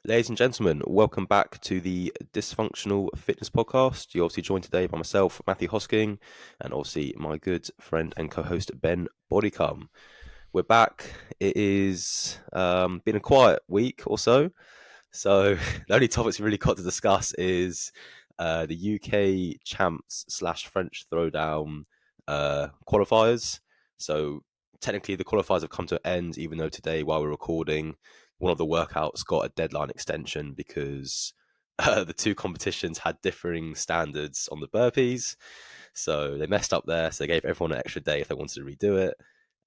Ladies and gentlemen, welcome back to the Dysfunctional Fitness Podcast. You're obviously joined today by myself, Matthew Hosking, and obviously my good friend and co-host Ben Bodycom. We're back. It is been a quiet week or so. So the only topics we really got to discuss is the UK champs slash French throwdown qualifiers. So technically the qualifiers have come to an end, even though today, while we're recording, one of the workouts got a deadline extension because the two competitions had differing standards on the burpees. So they messed up there. So they gave everyone an extra day if they wanted to redo it.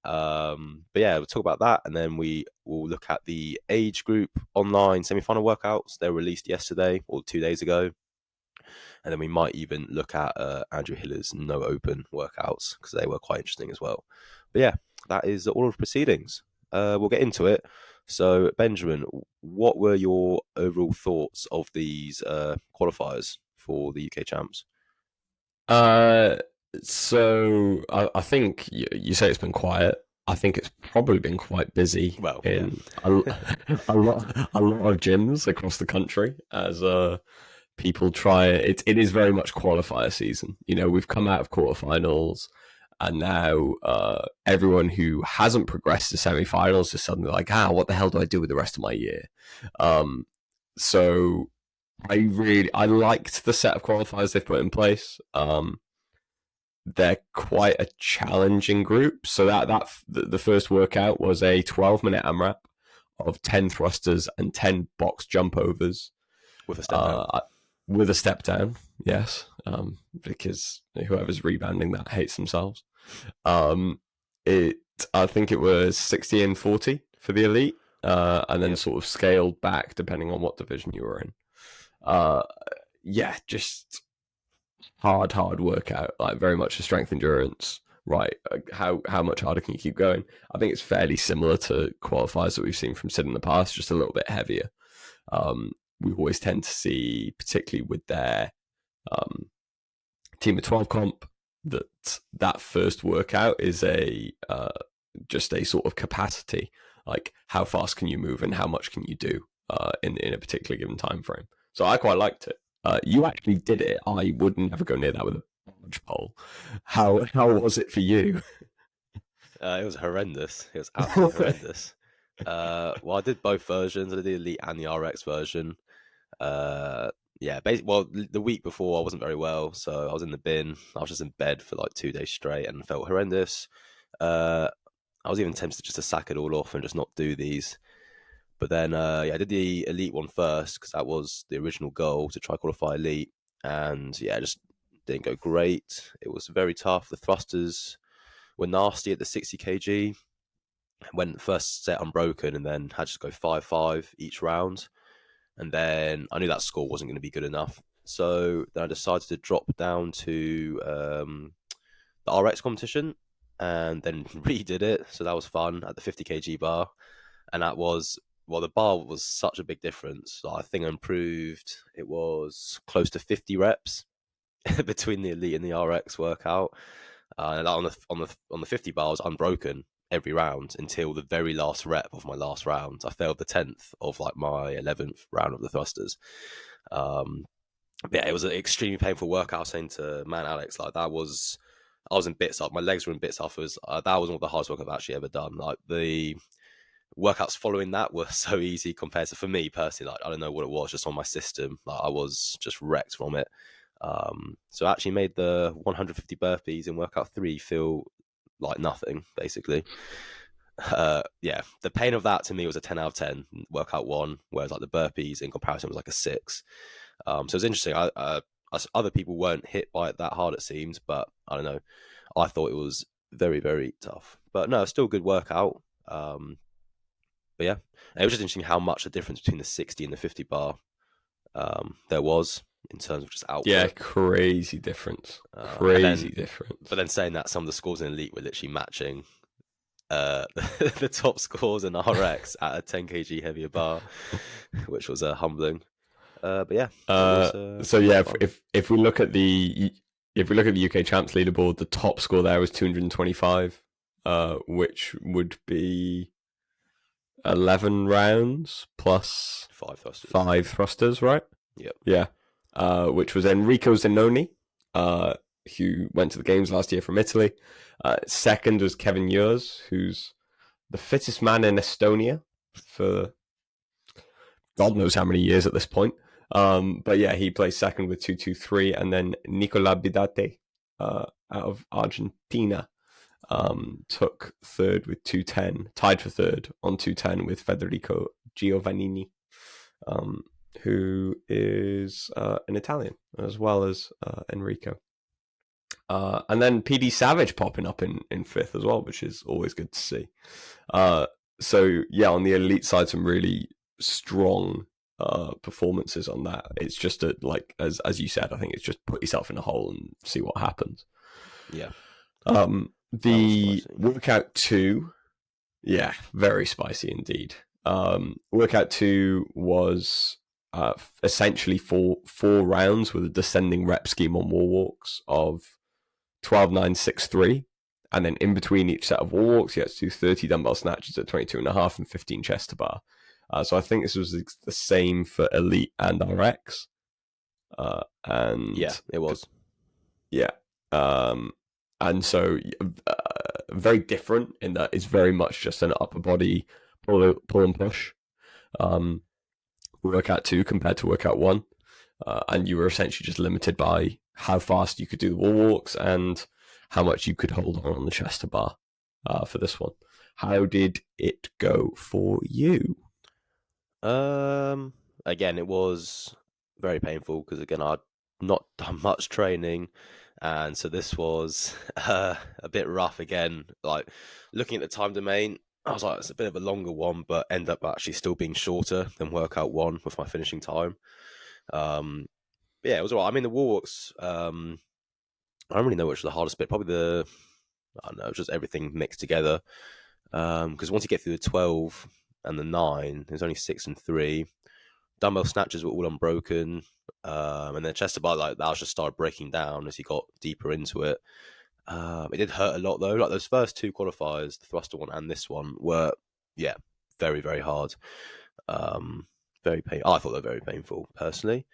But yeah, we'll talk about that, and then we will look at the age group online semi-final workouts. They were released yesterday or 2 days ago, and then we might even look at Andrew Hiller's no open workouts because they were quite interesting as well. But yeah, that is all of the proceedings. We'll get into it. So Benjamin, what were your overall thoughts of these qualifiers for the UK champs? Uh, so I think you say it's been quiet. I think it's probably been quite busy Well, yeah. in a lot of gyms across the country as people try it. It is very much qualifier season. You know, we've come out of quarterfinals, and now everyone who hasn't progressed to semi-finals is suddenly like, what the hell do I do with the rest of my year? Um, so I liked the set of qualifiers they've put in place. They're quite a challenging group. So the first workout was a 12-minute AMRAP of 10 thrusters and 10 box jump overs With a step down. with a step down. Yes, because whoever's rebounding that hates themselves. It I think it was 60 and 40 for the elite, and then sort of scaled back depending on what division you were in. Just hard workout, like very much a strength endurance. Right, how much harder can you keep going? I think it's fairly similar to qualifiers that we've seen from Sid in the past, just a little bit heavier. We always tend to see, particularly with their team of 12 comp, that first workout is a just a sort of capacity, like how fast can you move and how much can you do in a particular given time frame. So I quite liked it. You actually did it. I would never go near that with a barge pole. How was it for you? It was horrendous. It was absolutely horrendous. Well, I did both versions. I did the Elite and the RX version. Yeah, basically, well, the week before I wasn't very well, so I was in the bin. I was just in bed for like 2 days straight and felt horrendous. I was even tempted just to sack it all off and just not do these. But then, yeah, I did the Elite one first because that was the original goal to try qualify Elite. And yeah, just didn't go great. It was very tough. The thrusters were nasty at the 60 kg. Went first set unbroken and then had to go 5-5 each round. And then I knew that score wasn't going to be good enough. So then I decided to drop down to the RX competition and then redid it. So that was fun at the 50 kg bar. And that was, well, the bar was such a big difference. I think I improved, it was close to 50 reps between the Elite and the RX workout. And on the 50 bar, I was unbroken every round until the very last rep of my last round. I failed the 10th of like my 11th round of the thrusters. Yeah, it was an extremely painful workout. I was saying to man Alex, like I was in bits up. My legs were in bits off. That was one of the hardest work I've actually ever done. Like the workouts following that were so easy compared to, for me personally, like I don't know what it was, just on my system. Like I was just wrecked from it. So I actually made the 150 burpees in workout 3 feel like nothing, basically. Yeah, the pain of that to me was a 10 out of 10 workout 1, whereas like the burpees in comparison was like a 6. So it was interesting. Other people weren't hit by it that hard, it seems, but I don't know. I thought it was very, very tough. But no, still a good workout. But yeah, and it was just interesting how much the difference between the 60 and the 50 bar there was in terms of just Yeah, output. crazy difference. And Crazy then, difference. but then saying that some of the scores in Elite were literally matching the top scores in RX at a 10 kg heavier bar, which was humbling. But yeah, it was So quite yeah, fun. if we look at the UK champs leaderboard, the top score there was 225, which would be 11 rounds plus 5 thrusters. 5 thrusters, right? Yep. Yeah. Which was Enrico Zanoni, who went to the games last year from Italy. Second was Kevin Ures, who's the fittest man in Estonia for God knows how many years at this point. But yeah, he placed second with 2:23, and then Nicola Bidate out of Argentina took third with 2:10, tied for third on 2:10 with Federico Giovannini, who is an Italian as well as Enrico. And then PD Savage popping up in fifth as well, which is always good to see. So yeah, on the elite side, some really strong performances on that. It's just like as you said, I think it's just put yourself in a hole and see what happens. Yeah. The workout 2, yeah, very spicy indeed. Workout 2 was essentially four rounds with a descending rep scheme on wall walks of 12, 9, 6, 3. And then in between each set of wall walks, you had to do 30 dumbbell snatches at 22.5 and 15 chest to bar. So I think this was the same for Elite and RX. And yeah, it was. Yeah. And so very different in that it's very much just an upper body pull and push. Workout 2 compared to workout 1. And you were essentially just limited by how fast you could do the wall walks and how much you could hold on the chest to bar for this one. How did it go for you? Again, it was very painful because again, I'd not done much training, and so this was a bit rough again. Like looking at the time domain, I was like, it's a bit of a longer one, but end up actually still being shorter than workout 1 with my finishing time. But yeah, it was alright. I mean, the wall walks, I don't really know which was the hardest bit. Probably I don't know, just everything mixed together. Because once you get through the 12 and the 9, there's only 6 and 3. Dumbbell snatches were all unbroken. And then chest to bar, like that just started breaking down as you got deeper into it. It did hurt a lot though. Like those first 2 qualifiers, the thruster one and this one, were very, very hard. Very painful. I thought they were very painful personally.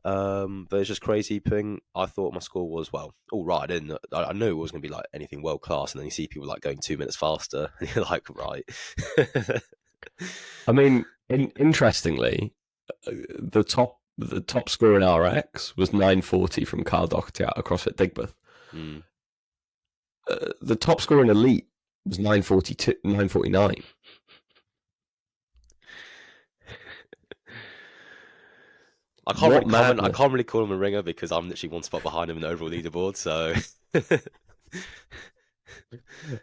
But it's just crazy thing. I thought my score was all right. I knew it wasn't gonna be like anything world class, and then you see people like going 2 minutes faster, and you're like, right. I mean, interestingly, the top score in RX was 940 from Carl Doherty out of CrossFit Digbeth. The top score in Elite was 949. I can't really call him a ringer because I'm literally one spot behind him in the overall leaderboard. So,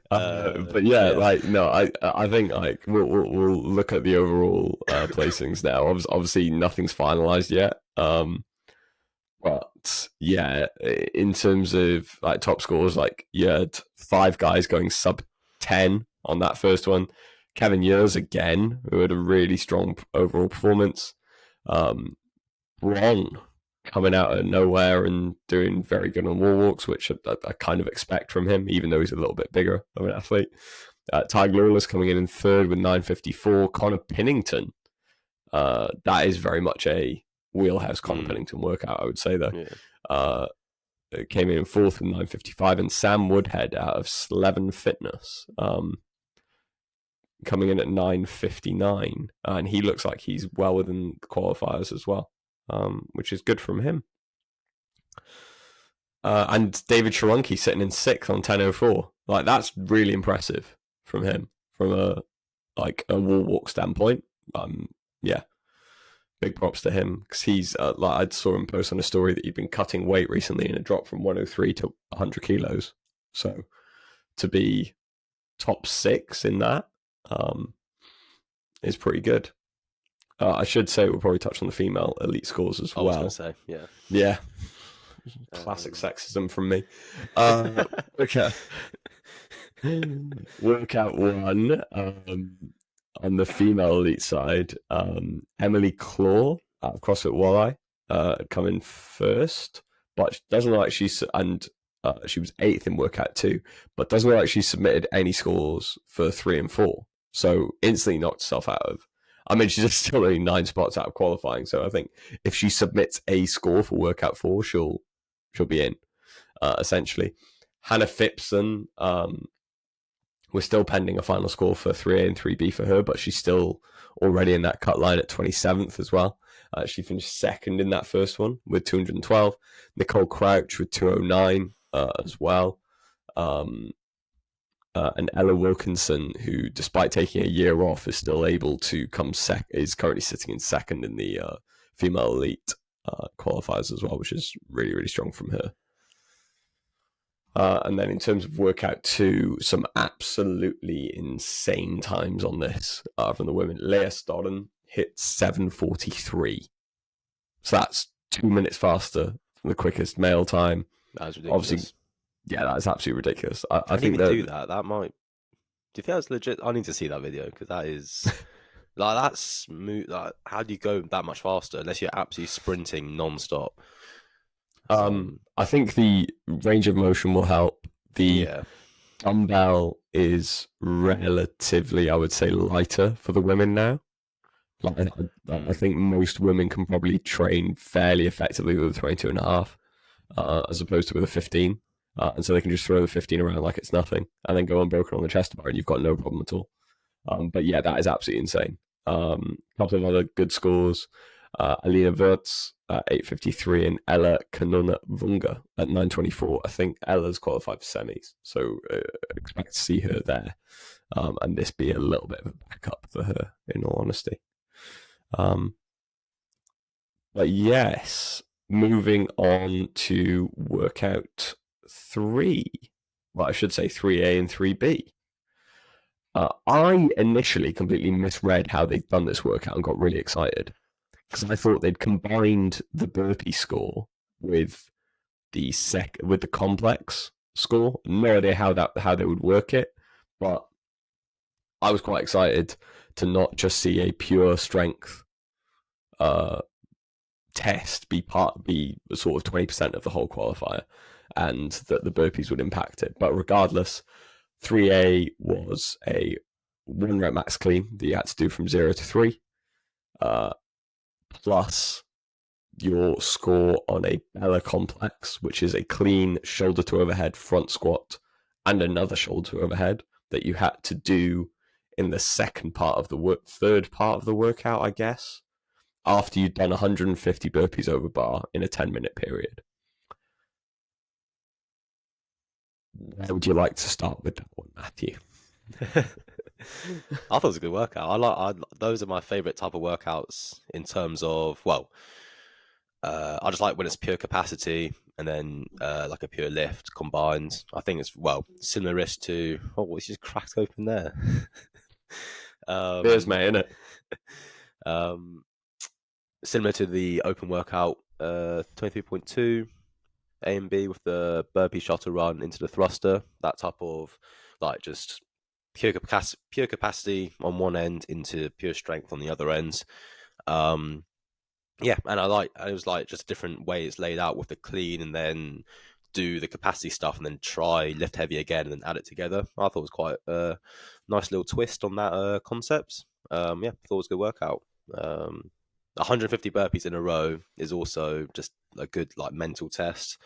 but yeah, like no, I think like we'll look at the overall placings now. Obviously, nothing's finalized yet. But yeah, in terms of like top scores, like you had 5 guys going sub 10 on that first one. Kevin Ures again, who had a really strong overall performance. Ron coming out of nowhere and doing very good on wall walks, which I kind of expect from him, even though he's a little bit bigger of an athlete. Ty Lawless coming in third with 954. Connor Pinnington, that is very much a wheelhouse Connor Pinnington workout, I would say, though. Yeah. Came in fourth with 955, and Sam Woodhead out of Sleven Fitness coming in at 959, and he looks like he's well within the qualifiers as well. Which is good from him. And David Sharonki sitting in 6th on 10:04. Like that's really impressive from him from a wall walk standpoint. Yeah, big props to him because he's like I saw him post on a story that he'd been cutting weight recently and it dropped from 103 to 100 kilos. So to be top 6 in that is pretty good. I should say we'll probably touch on the female elite scores as well. I was going to say, yeah. Yeah. Classic sexism from me. Okay. Workout 1 on the female elite side. Emily Claw out of CrossFit Walleye coming first, but she doesn't look like she was 8th in workout 2, but doesn't look like she submitted any scores for 3 and 4. So instantly knocked herself out of. I mean, she's still only 9 spots out of qualifying. So I think if she submits a score for workout 4, she'll be in. Essentially, Hannah Phipson, we're still pending a final score for 3A and 3B for her, but she's still already in that cut line at 27th as well. She finished second in that first one with 212. Nicole Crouch with 209 as well. And Ella Wilkinson, who, despite taking a year off, is still able to come is currently sitting in second in the female elite qualifiers as well, which is really, really strong from her. And then in terms of workout 2, some absolutely insane times on this from the women. Leah Stodden hit 7:43. So that's 2 minutes faster than the quickest male time. That's ridiculous. Obviously, yeah, that is absolutely ridiculous. I think that do that. That might. Do you think that's legit? I need to see that video because that is like that's smooth. Like, how do you go that much faster unless you're absolutely sprinting non-stop? I think the range of motion will help. The dumbbell is relatively, I would say, lighter for the women now. Like, I think most women can probably train fairly effectively with a 22.5 as opposed to with a 15. And so they can just throw the 15 around like it's nothing and then go unbroken on the chest bar and you've got no problem at all. But yeah, that is absolutely insane. A couple of other good scores. Alina Wirtz at 8:53 and Ella Kanuna Vunga at 9:24. I think Ella's qualified for semis, so expect to see her there. And this be a little bit of a backup for her, in all honesty. But yes, moving on to workout 3. Well, I should say 3A and 3B. I initially completely misread how they'd done this workout and got really excited because I thought they'd combined the burpee score with the complex score. No idea how they would work it, but I was quite excited to not just see a pure strength test be sort of 20% of the whole qualifier, and that the burpees would impact it. But regardless, 3A was a 1 rep max clean that you had to do from 0 to 3, plus your score on a Bella complex, which is a clean shoulder to overhead front squat and another shoulder to overhead that you had to do in the third part of the workout, I guess, after you'd done 150 burpees over bar in a 10-minute period. Where would you like to start with that one, Matthew? I thought it was a good workout. Those are my favorite type of workouts in terms of, well, I just like when it's pure capacity and then like a pure lift combined. I think it's, well, similar risk to, it's just cracked open there. Cheers, mate, innit? Similar to the open workout 23.2 A and B with the burpee shuttle run into the thruster, that type of like just pure capacity on one end into pure strength on the other end. Yeah, and it was like just a different way it's laid out with the clean and then do the capacity stuff and then try lift heavy again and then add it together. I thought it was quite a nice little twist on that concept. Yeah, I thought it was a good workout. 150 burpees in a row is also just a good like mental test.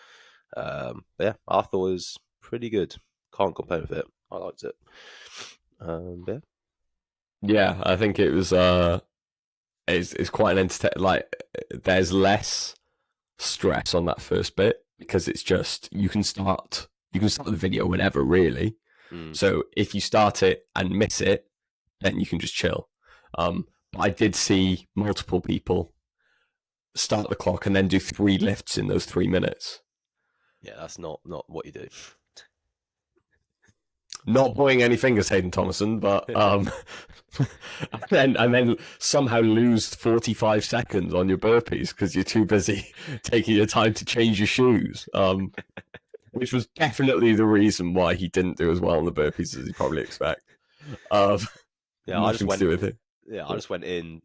But yeah, I thought it was pretty good. Can't complain with it. I liked it. Yeah, I think it was it's quite an entertaining. Like, there's less stress on that first bit because it's just you can start the video whenever, really. So if you start it and miss it, then you can just chill. But I did see multiple people start the clock and then do 3 lifts in those 3 minutes. Yeah, that's not what you do. Not pointing any fingers, Hayden Thomason, but and then somehow lose 45 seconds on your burpees because you're too busy taking your time to change your shoes. Which was definitely the reason why he didn't do as well on the burpees as you probably expect. Yeah, I just went in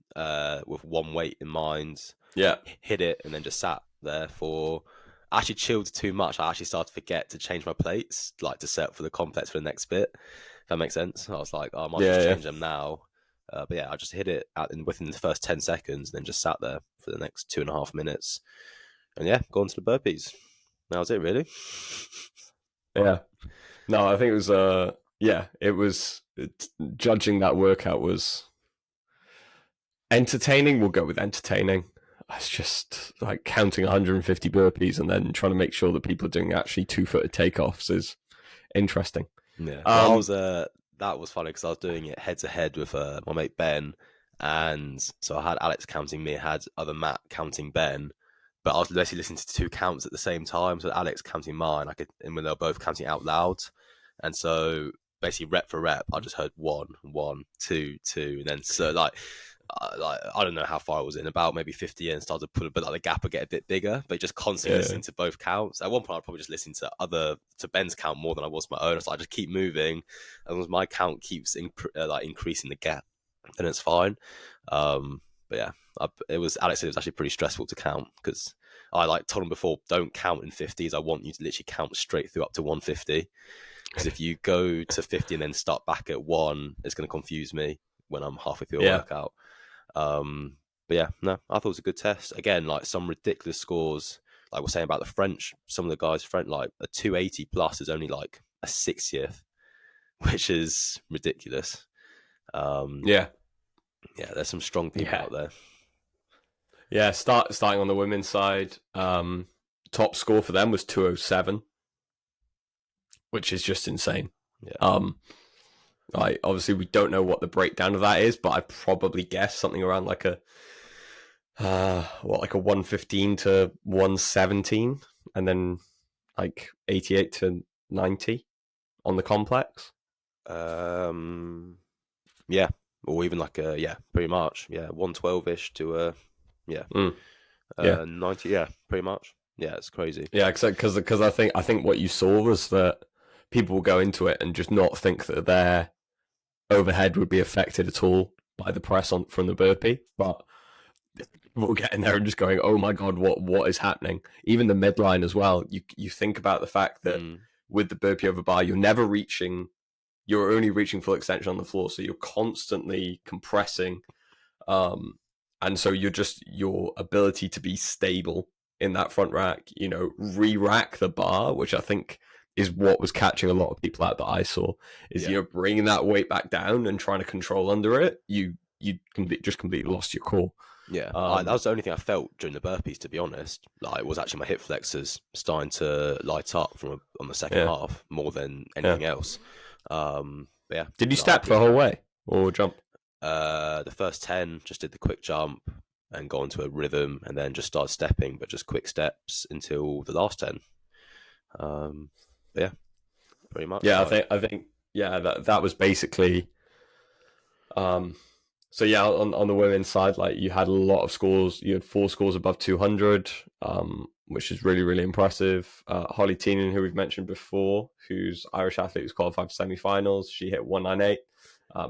with one weight in mind. Yeah, hit it and then just sat there for. I actually chilled too much. I actually started to forget to change my plates, like to set up for the complex for the next bit. that makes sense. I was like, oh, I might just Yeah, yeah, change them now. But yeah, I just hit it within the first 10 seconds, and then just sat there for the next 2.5 minutes. And yeah, go on to the burpees. That was it, really. yeah. No, I think it was. Yeah, it was. Judging that workout was entertaining. We'll go with entertaining. It's just like counting 150 burpees and then trying to make sure that people are doing actually 2-footed takeoffs is interesting. Yeah. Well, I was that was funny because I was doing it head to head with my mate Ben, and so I had Alex counting me, I had other Matt counting Ben, but I was basically listening to two counts at the same time. So Alex counting mine, and when they were both counting out loud, and so basically rep for rep, I just heard one, one, two, two, and then so like I don't know how far I was in, about maybe 50 and started to put, but like the gap would get a bit bigger. But just constantly listening to both counts. At one point, I'd probably just listen to Ben's count more than I was my own. So I just keep moving, and as my count keeps increasing the gap, then it's fine. But yeah, it was Alex said it was actually pretty stressful to count because I like told him before, don't count in 50s. I want you to literally count straight through up to 150. Because if you go to 50 and then start back at 1, it's going to confuse me when I'm halfway through a workout. But yeah, no, I thought it was a good test. Again, like some ridiculous scores. Like we're saying about the French, some of the guys French, like a 280 plus is only like a 60th, which is ridiculous. Yeah, there's some strong people out there. Yeah, starting on the women's side, top score for them was 207, which is just insane. Yeah. Obviously we don't know what the breakdown of that is, but I probably guess something around like a 115 to 117, and then like 88 to 90 on the complex. Yeah, or even like pretty much 112ish to 90. Yeah, pretty much. Yeah, it's crazy. Yeah, because I think what you saw was that people will go into it and just not think that their overhead would be affected at all by the press from the burpee, but we'll get in there and just going, oh my god, what is happening? Even the midline as well. You think about the fact that with the burpee over bar, you're only reaching full extension on the floor, so you're constantly compressing, and so your ability to be stable in that front rack, re-rack the bar, which I think is what was catching a lot of people out that I saw, is bringing that weight back down and trying to control under it. You just completely lost your core. Yeah, that was the only thing I felt during the burpees, to be honest. Like, it was actually my hip flexors starting to light up on the second half more than anything else. But yeah. Did you step the whole way or jump? The first 10, just did the quick jump and got into a rhythm, and then just started stepping, but just quick steps until the last 10. But yeah, pretty much. Yeah, I think that was basically. So yeah, on the women's side, like you had a lot of scores. You had 4 scores above 200, which is really, really impressive. Holly Teenan, who we've mentioned before, who's Irish athlete, who's qualified for semi-finals, she hit 198.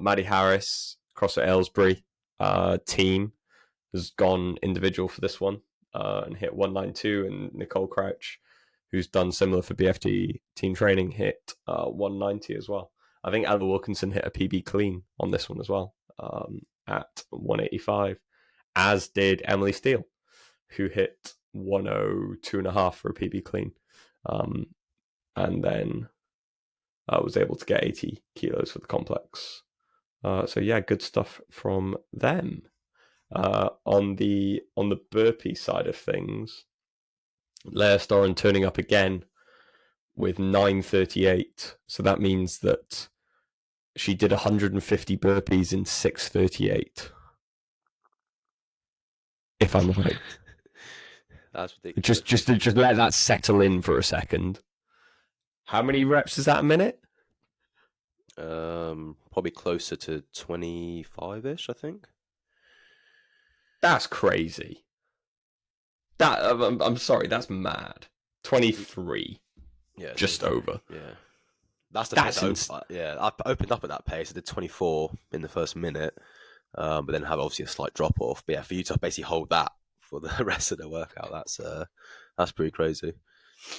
Maddie Harris, CrossFit Aylesbury team, has gone individual for this one and hit 192. And Nicole Crouch, who's done similar for BFT team training, hit 190 as well. I think Ella Wilkinson hit a PB clean on this one as well, at 185, as did Emily Steele, who hit 102.5 for a PB clean, and then was able to get 80 kilos for the complex. So yeah, good stuff from them. On the burpee side of things, Leah Storen turning up again with 938. So that means that she did 150 burpees in 638. If I'm right. That's ridiculous. Just let that settle in for a second. How many reps is that a minute? Probably closer to 25ish, I think. That's crazy. I'm sorry, that's mad. 23. Yeah, just over. Yeah, that's the pace. I opened up at that pace. I did 24 in the first minute, but then have obviously a slight drop off. But yeah, for you to basically hold that for the rest of the workout, that's pretty crazy.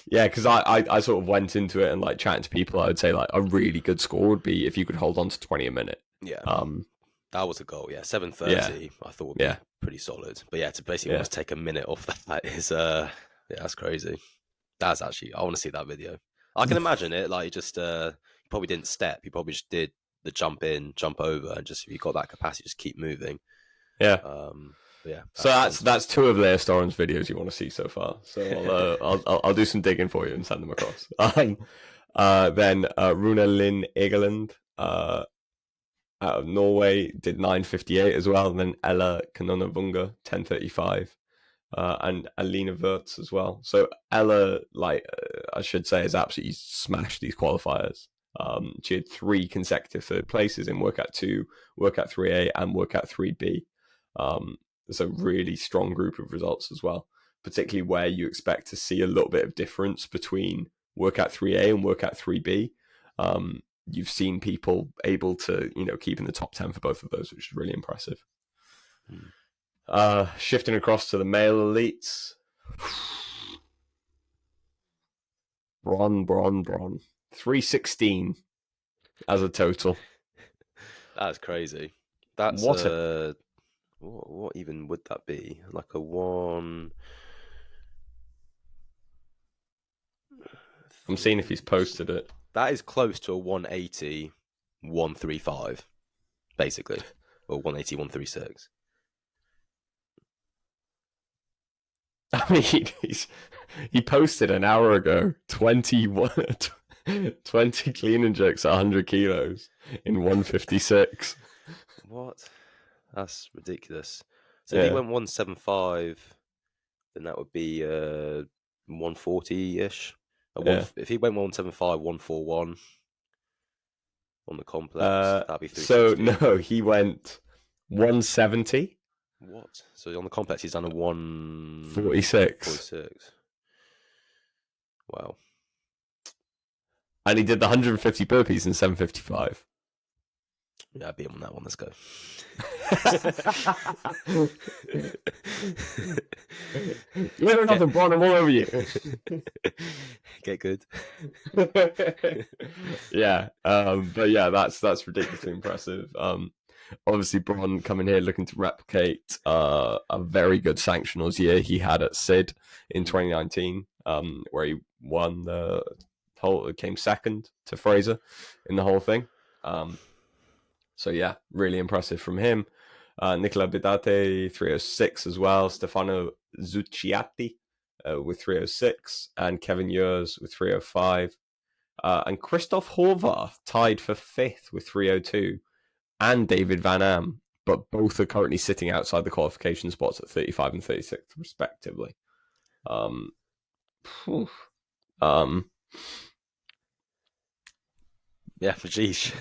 Yeah, because I sort of went into it and like chatting to people, I would say like a really good score would be if you could hold on to 20 a minute. Yeah, Um, that was a goal. Yeah, yeah, 7:30 I thought would yeah, be pretty solid. But yeah, to basically yeah. almost take a minute off that is yeah, that's crazy. That's actually, I want to see that video. I can imagine it. Like, you just you probably didn't step. You probably just did the jump in, jump over, and just if you got that capacity, just keep moving. Yeah. But yeah, So that that's two of Leo Storen's videos you want to see so far. So I'll do some digging for you and send them across. Then Runa Linn Egeland out of Norway did 9:58 as well, and then Ella Kanonavunga 10:35. And Alina Wirtz as well. So Ella, like I should say, has absolutely smashed these qualifiers. She had 3 consecutive third places in Workout 2, Workout 3A, and Workout 3B. It's a really strong group of results as well, particularly where you expect to see a little bit of difference between Workout 3A and Workout 3B. You've seen people able to, keep in the top 10 for both of those, which is really impressive. Shifting across to the male elites. Bron. 316 as a total. That's crazy. That's what even would that be? Like a 1. I'm seeing if he's posted it. That is close to a 180, 135, basically, or 180, 136. I mean, he posted an hour ago 20 clean and jerks at 100 kilos in 156. What? That's ridiculous. So if Yeah. he went 175, then that would be 140-ish. Yeah. If he went 175, 141 on the complex, that'd be So 360. no, he went 170. What? So on the complex, he's done a 46. 146. Wow. And he did the 150 burpees in 7:55. Yeah, I'd be on that one. Let's go. You have another Bron, I'm all over you. Get good. Yeah, but yeah, that's ridiculously impressive. Obviously, Bron coming here looking to replicate a very good sanctionals year he had at SID in 2019, where he won the whole, came second to Fraser in the whole thing. So yeah, really impressive from him. Nicola Bidate 306 as well. Stefano Zucciatti with 306, and Kevin Yurs with 305. And Christoph Horvath tied for 5th with 302, and David Van Am, but both are currently sitting outside the qualification spots at 35 and 36 respectively. Yeah, geez.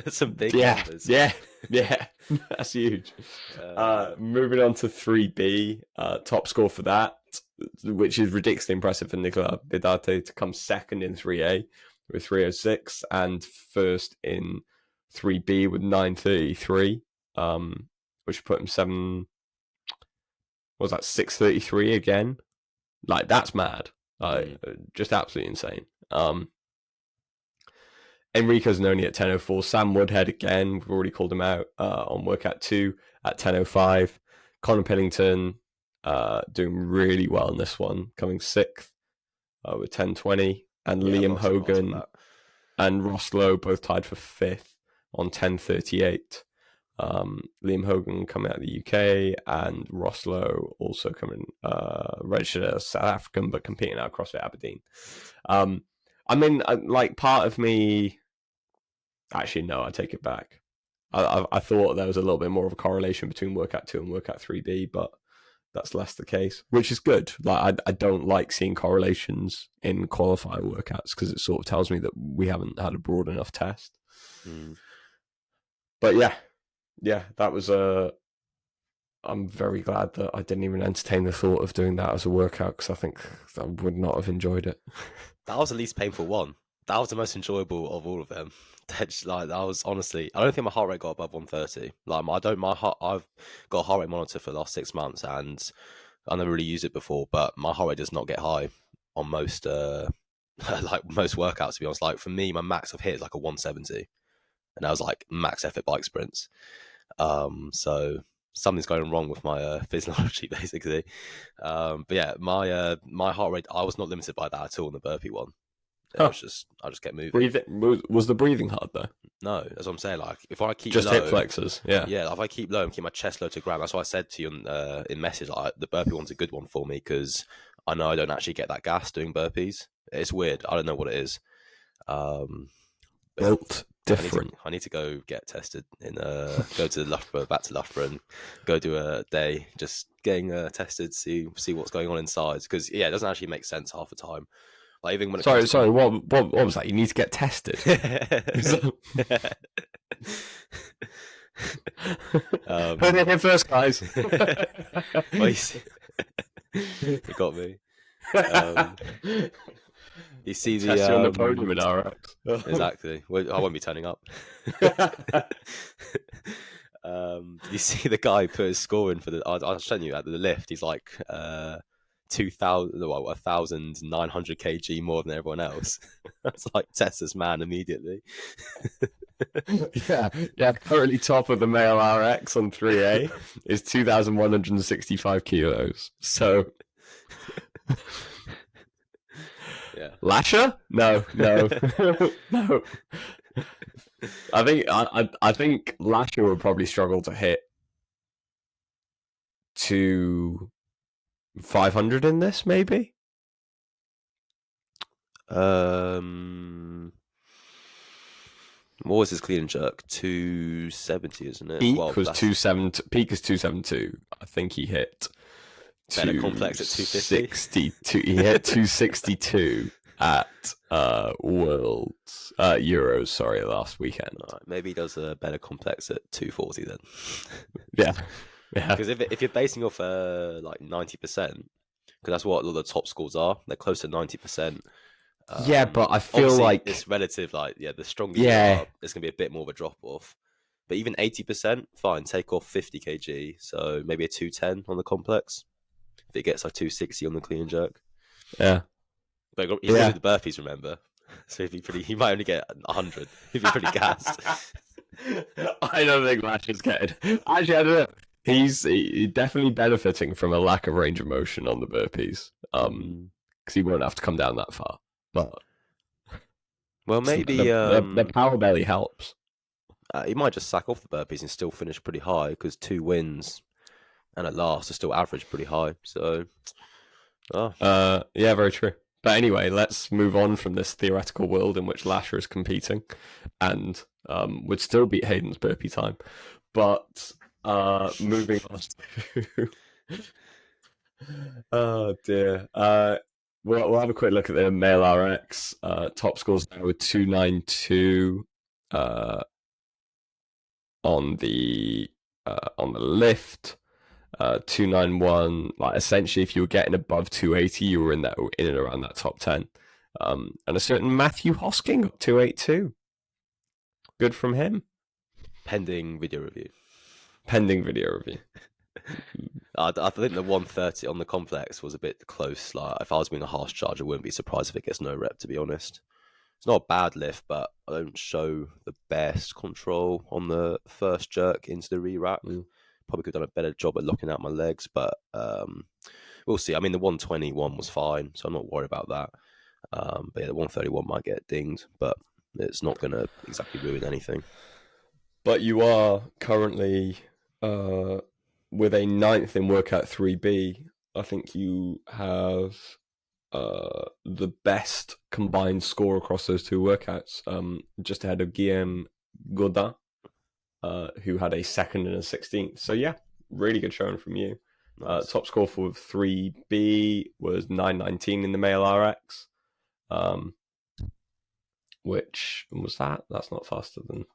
Some big numbers. Yeah, that's huge. Moving on to 3B, top score for that, which is ridiculously impressive for Nicola Bidate to come second in 3A with 306 and first in 3B with 933, which put him 633 again? Like, that's mad. Just absolutely insane. Enrico Zanoni at 10:04. Sam Woodhead again. We've already called him out on Workout 2 at 10:05. Connor Pillington doing really well in this one, coming 6th with 10:20. And Liam Hogan and Ross Lowe both tied for 5th on 10:38. Liam Hogan coming out of the UK and Ross Lowe also coming registered as South African but competing out of CrossFit Aberdeen. I mean, like, part of me... Actually, no, I take it back. I thought there was a little bit more of a correlation between Workout 2 and Workout 3B, but that's less the case, which is good. Like, I don't like seeing correlations in qualifier workouts because it sort of tells me that we haven't had a broad enough test. But yeah, that was I'm very glad that I didn't even entertain the thought of doing that as a workout because I think I would not have enjoyed it. That was the least painful one. That was the most enjoyable of all of them. Like, that was honestly, I don't think my heart rate got above 130. Like, I've got a heart rate monitor for the last 6 months, and I never really used it before. But my heart rate does not get high on most like most workouts, to be honest. Like for me, my max I've hit is like a 170, and that was like max effort bike sprints. So something's going wrong with my physiology basically. But yeah, my heart rate, I was not limited by that at all in the burpee one. It Huh. was just I just kept moving. Was the breathing hard though? No, that's what I'm saying. Like if I keep Just low, hip flexors. Yeah. yeah, if I keep low and keep my chest low to ground, that's why I said to you in message, like, the burpee one's a good one for me because I know I don't actually get that gas doing burpees. It's weird. I don't know what it is. But yeah, Built different. I need to go get tested in go to Loughborough, back to Loughborough, and go do a day just getting tested, see what's going on inside. Because yeah, it doesn't actually make sense half the time. Like even when it comes Sorry. What was that? You need to get tested. Heard it here first, guys. Well, you got me. You see the Test you on the podium in RX. exactly. Well, I won't be turning up. You see the guy put his score in for the. I'll show you at the lift. He's like 1,900 kg more than everyone else. That's like Tessa's man immediately. Yeah. Currently top of the male RX on 3A is 2,165 kilos. So, yeah. Lasher? No. No. I think Lasher would probably struggle to hit to 500 in this, maybe. What was his clean and jerk? 270, isn't it? Peak was 272. Peak is 272. I think he hit better complex at 250. He hit 262 at Worlds Euros. Sorry, last weekend. Right, maybe he does a better complex at 240 then. Yeah. Because if you're basing off like 90%, because that's what a lot of the top scores are. They're close to 90%. Yeah, but I feel like it's relative. Like, yeah, the stronger you are, it's gonna be a bit more of a drop off. But even 80%, fine. Take off 50 kg, so maybe a 210 on the complex. If it gets like 260 on the clean and jerk, yeah. But he's good at the burpees, remember? So he might only get 100. He'd be pretty gassed. I don't think Lash is getting. Actually, I don't know. He's definitely benefiting from a lack of range of motion on the burpees. Because he won't have to come down that far. But well, maybe the power belly helps. He might just sack off the burpees and still finish pretty high because 2 wins and at last are still average pretty high. So, yeah, very true. But anyway, let's move on from this theoretical world in which Lasher is competing and would still beat Hayden's burpee time. But moving on to... Oh, dear. We'll have a quick look at the male RX. Top scores now with 292 on the lift. 291. Like essentially, if you were getting above 280, you were in and around that top 10. And a certain Matthew Hosking got 282. Good from him. Pending video review. I think the 130 on the complex was a bit close. Like if I was being a harsh charge, I wouldn't be surprised if it gets no rep, to be honest. It's not a bad lift, but I don't show the best control on the first jerk into the re-rack. Probably could have done a better job at locking out my legs, but we'll see. I mean, the 121 was fine, so I'm not worried about that. But yeah, the 131 might get dinged, but it's not going to exactly ruin anything. But you are currently with a 9th in workout 3B. I think you have the best combined score across those 2 workouts, just ahead of Guillaume Godin, who had a 2nd and a 16th. So yeah, really good showing from you. Nice. Top score for 3B was 919 in the male RX. Which was that? That's not faster than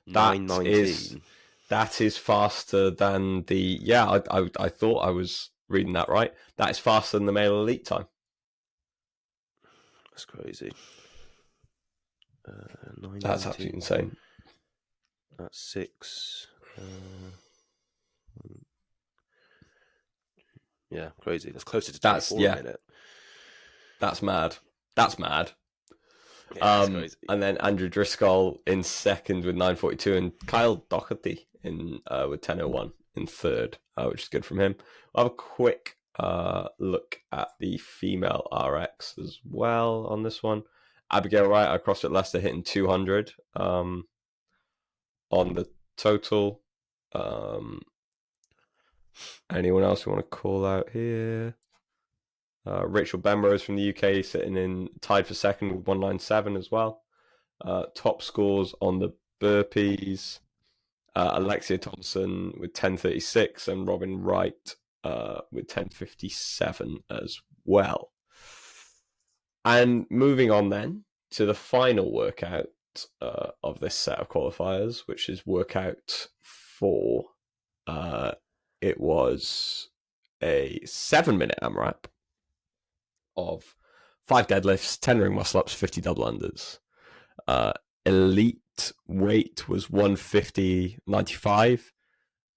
919. That is faster than the... Yeah, I thought I was reading that right. That is faster than the male elite time. That's crazy. That's absolutely insane. That's 6. Yeah, crazy. That's closer to 24 in a minute. That's mad. That's mad. Yeah, it's crazy. And then Andrew Driscoll in second with 9:42, and Kyle Doherty in with 10:01 in third, which is good from him. I'll have a quick look at the female RX as well on this one. Abigail Wright across at Leicester hitting 200 on the total. Anyone else you want to call out here? Rachel Benrose from the UK sitting in tied for second with 197 as well. Top scores on the burpees. Alexia Thompson with 10:36 and Robin Wright with 10:57 as well. And moving on then to the final workout of this set of qualifiers, which is workout 4. It was a 7-minute AMRAP of 5 deadlifts, 10 ring muscle ups, 50 double unders. Elite weight was 150.95.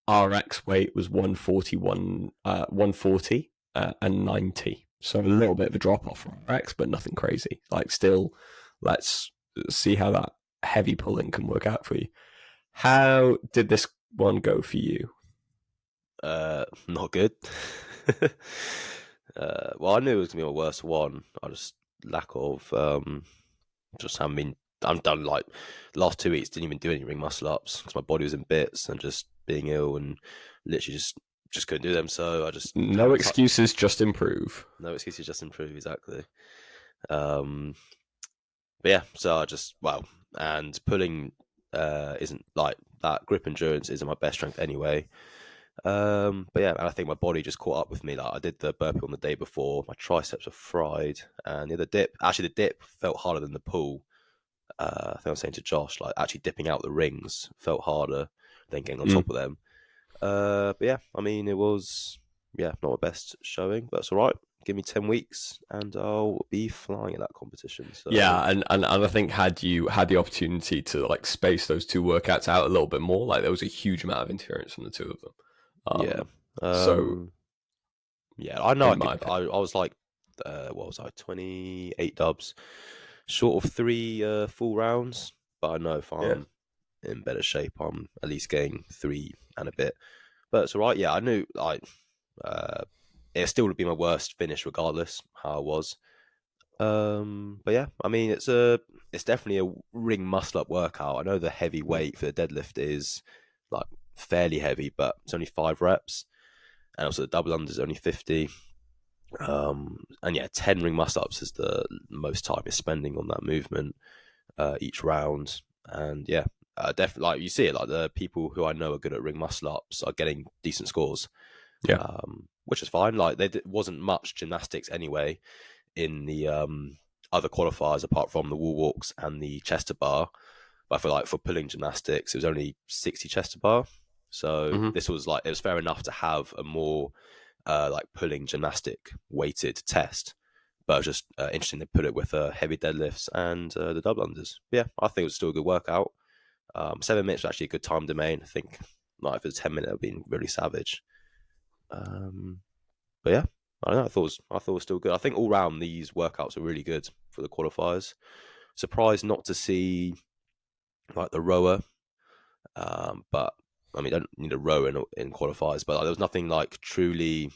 RX weight was 140 and 90. So a little bit of a drop off from RX, but nothing crazy. Like, still, let's see how that heavy pulling can work out for you. How did this one go for you? Not good. Well, I knew it was gonna be my worst one. I just lack of just haven't been. I'm done. Like, last 2 weeks, didn't even do any ring muscle ups because my body was in bits and just being ill and literally just couldn't do them. So I just no excuses, just improve. No excuses, just improve. Exactly. But yeah, so I just and pulling isn't like that. Grip endurance isn't my best strength anyway. But yeah, and I think my body just caught up with me. Like, I did the burpee on the day before, my triceps were fried, and the dip felt harder than the pull. I think I was saying to Josh, like, actually dipping out the rings felt harder than getting on top of them. But yeah, I mean, it was not my best showing, but it's all right. Give me 10 weeks and I'll be flying at that competition. So. Yeah, and I think had you had the opportunity to like space those 2 workouts out a little bit more, like there was a huge amount of interference from the 2 of them. So yeah, I know. I was like, what was I? 28 dubs, short of 3 full rounds. But I know if I'm in better shape, I'm at least getting 3 and a bit. But it's all right. Yeah, I knew it still would be my worst finish regardless how I was. But yeah, I mean, it's definitely a ring muscle up workout. I know the heavy weight for the deadlift is like fairly heavy, but it's only 5 reps, and also the double under is only 50. And yeah, 10 ring muscle ups is the most time you're spending on that movement each round. And yeah, definitely, like, you see it, like the people who I know are good at ring muscle ups are getting decent scores. Yeah, which is fine. Like, there wasn't much gymnastics anyway in the other qualifiers apart from the wall walks and the chest bar. But I feel like for pulling gymnastics, it was only 60 chest bar. So this was like, it was fair enough to have a more like pulling gymnastic weighted test. But it was just interesting to put it with heavy deadlifts and the double unders. But yeah, I think it was still a good workout. 7 minutes was actually a good time domain. I think like if it was 10 minutes, it would have been really savage. But yeah, I don't know. I thought it was still good. I think all round these workouts are really good for the qualifiers. Surprised not to see like the rower, but I mean, don't need a row in qualifiers. But like, there was nothing like truly.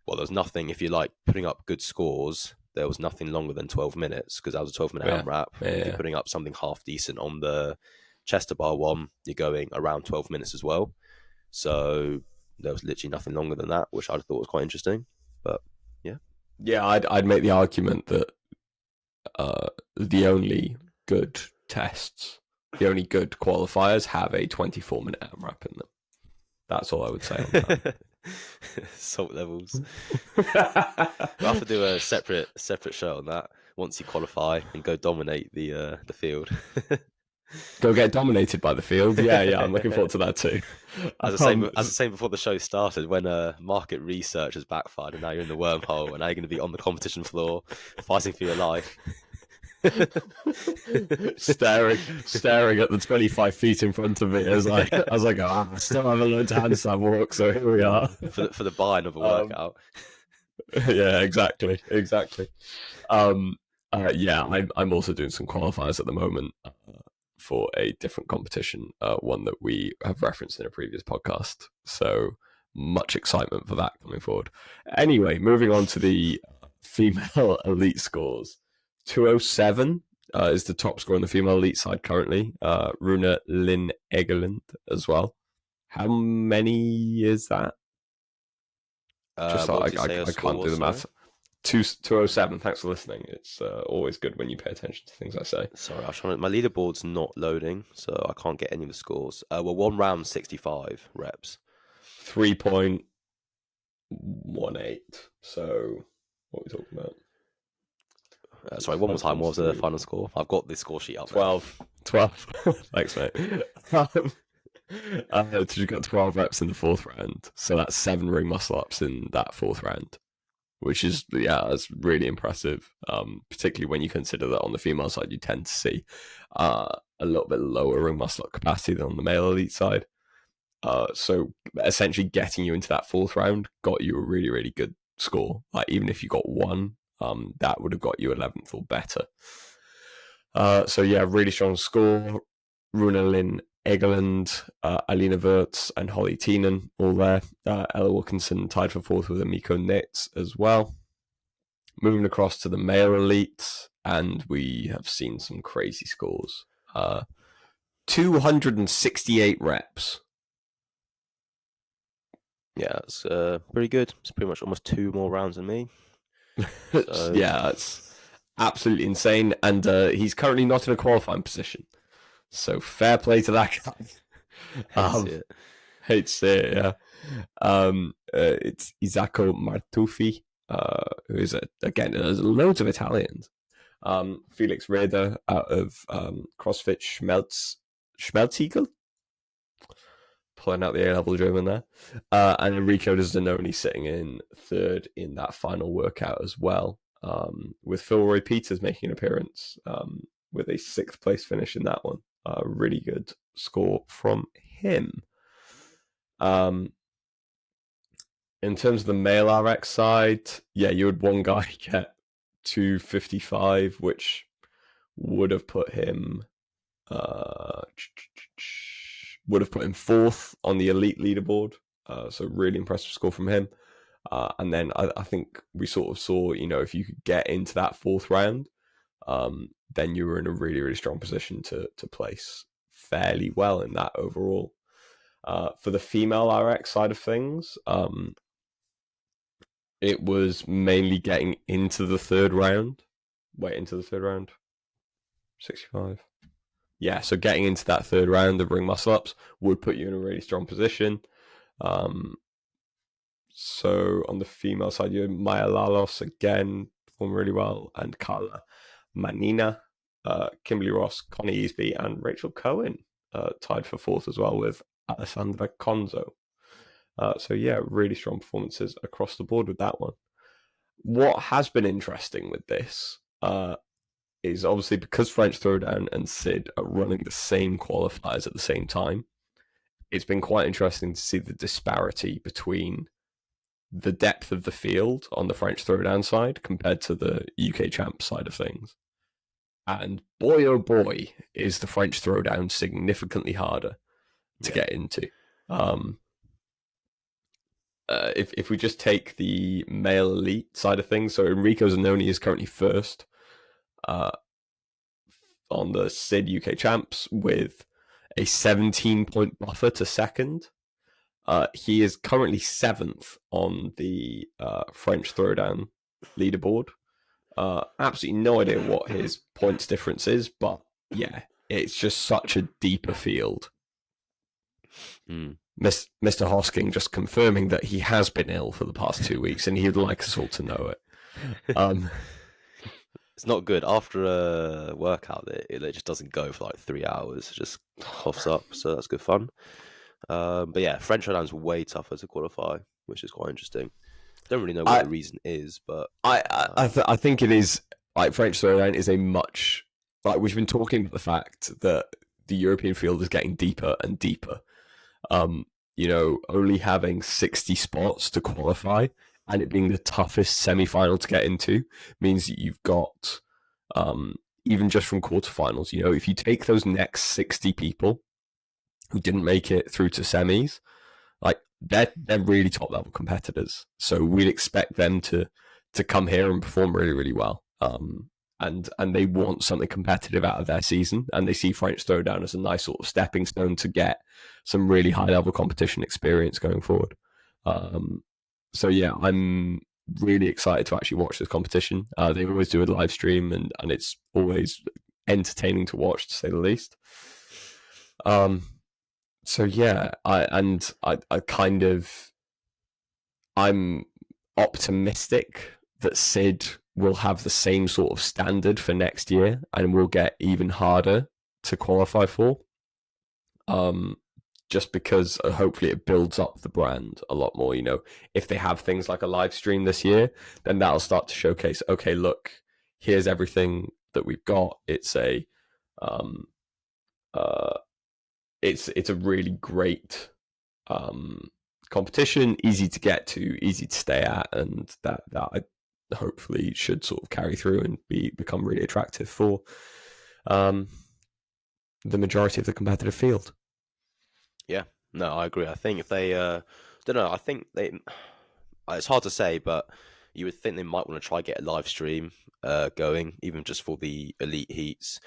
Well, there was nothing. If you're like putting up good scores, there was nothing longer than 12 minutes because that was a 12-minute AMRAP. If you're putting up something half decent on the chest bar one, you're going around 12 minutes as well. So there was literally nothing longer than that, which I thought was quite interesting. But yeah, I'd make the argument that the only good tests, the only good qualifiers have a 24-minute AMRAP in them. That's all I would say on that. Salt levels. We'll have to do a separate show on that once you qualify and go dominate the field. Go get dominated by the field. Yeah, I'm looking forward to that too. As I was saying before the show started, when market research has backfired and now you're in the wormhole and now you're going to be on the competition floor fighting for your life. staring at the 25 feet in front of me as I go, I still haven't learned to handstand walk, so here we are. For the buying of a workout. Yeah, exactly. Um, yeah, I'm also doing some qualifiers at the moment for a different competition, one that we have referenced in a previous podcast. So much excitement for that coming forward. Anyway, moving on to the female elite scores. 207 is the top score on the female elite side currently. Runa Lynn Egeland as well. How many is that? Just so What did you say your I score can't do was? the Sorry. math. 207. Thanks for listening. It's always good when you pay attention to things I say. Sorry, I was trying to, my leaderboard's not loading, so I can't get any of the scores. Well, one round 65 reps. 3.18. So, what are we talking about? Sorry, one more 65 time. What times was the 3. final score? I've got the score sheet up now. 12. 12. Thanks, mate. You got 12 reps in the fourth round. So that's 7 ring muscle ups in that fourth round, which is, yeah, that's really impressive. Particularly when you consider that on the female side, you tend to see a little bit lower ring muscle up capacity than on the male elite side. So essentially getting you into that fourth round got you a really, really good score. Like even if you got 1, that would have got you 11th or better. So yeah, really strong score. Runa Lynn Egeland, Alina Wirtz, and Holly Teenan all there. Ella Wilkinson tied for 4th with Amiko Nitz as well. Moving across to the male elite, and we have seen some crazy scores. 268 reps. Yeah, it's pretty good. It's pretty much almost 2 more rounds than me. So Yeah, it's absolutely insane. And he's currently not in a qualifying position. So fair play to that guy. Hate to see it, yeah. It's Isacco Martufi, who is, again, there's loads of Italians. Felix Reda out of CrossFit Schmelzigel, pulling out the A-level German there. And Enrico Zanoni sitting in 3rd in that final workout as well, with Phil Roy Peters making an appearance with a 6th place finish in that one. Really good score from him. In terms of the male RX side, yeah, you had one guy get 255, which would have put him 4th on the elite leaderboard. So really impressive score from him. And then I think we sort of saw, if you could get into that 4th round, then you were in a really, really strong position to place fairly well in that overall. For the female RX side of things, it was mainly getting into the 3rd round. Into the 3rd round? 65. Yeah, so getting into that 3rd round of ring muscle ups would put you in a really strong position. So on the female side, you had Maya Lalos again, performed really well, and Carla Manina, Kimberly Ross, Connie Easby, and Rachel Cohen tied for 4th as well with Alessandra Conzo. So yeah, really strong performances across the board with that one. What has been interesting with this is obviously because French Throwdown and Sid are running the same qualifiers at the same time, it's been quite interesting to see the disparity between the depth of the field on the French Throwdown side compared to the UK champ side of things. And boy, oh boy, is the French Throwdown significantly harder to get into. If we just take the male elite side of things, so Enrico Zanoni is currently 1st on the SID UK champs with a 17-point buffer to 2nd. He is currently 7th on the French Throwdown leaderboard. Absolutely no idea what his points difference is, but yeah, it's just such a deeper field. Mr. Hosking just confirming that he has been ill for the past 2 weeks, and he'd like us all to know it. It's not good. After a workout, it just doesn't go for like 3 hours. It just coughs up, so that's good fun. But yeah, French Throwdown's way tougher to qualify, which is quite interesting. Don't really know what the reason is, but I think it is like French Throwdown is a much like we've been talking about the fact that the European field is getting deeper and deeper. Only having 60 spots to qualify and it being the toughest semi-final to get into means that you've got, even just from quarterfinals, if you take those next 60 people who didn't make it through to semis, like they're really top level competitors. So we'd expect them to come here and perform really, really well. And they want something competitive out of their season, and they see French Throwdown as a nice sort of stepping stone to get some really high level competition experience going forward. So yeah, I'm really excited to actually watch this competition. They always do a live stream, and it's always entertaining to watch, to say the least. So yeah, I'm optimistic that Sid will have the same sort of standard for next year and will get even harder to qualify for. Just because hopefully it builds up the brand a lot more. If they have things like a live stream this year, then that'll start to showcase, okay, look, here's everything that we've got. It's a it's a really great competition, easy to get to, easy to stay at, and that I hopefully should sort of carry through and become really attractive for the majority of the competitive field. Yeah, no, I agree. I think if they, don't know, I think they, it's hard to say, but you would think they might want to try get a live stream going, even just for the elite heats,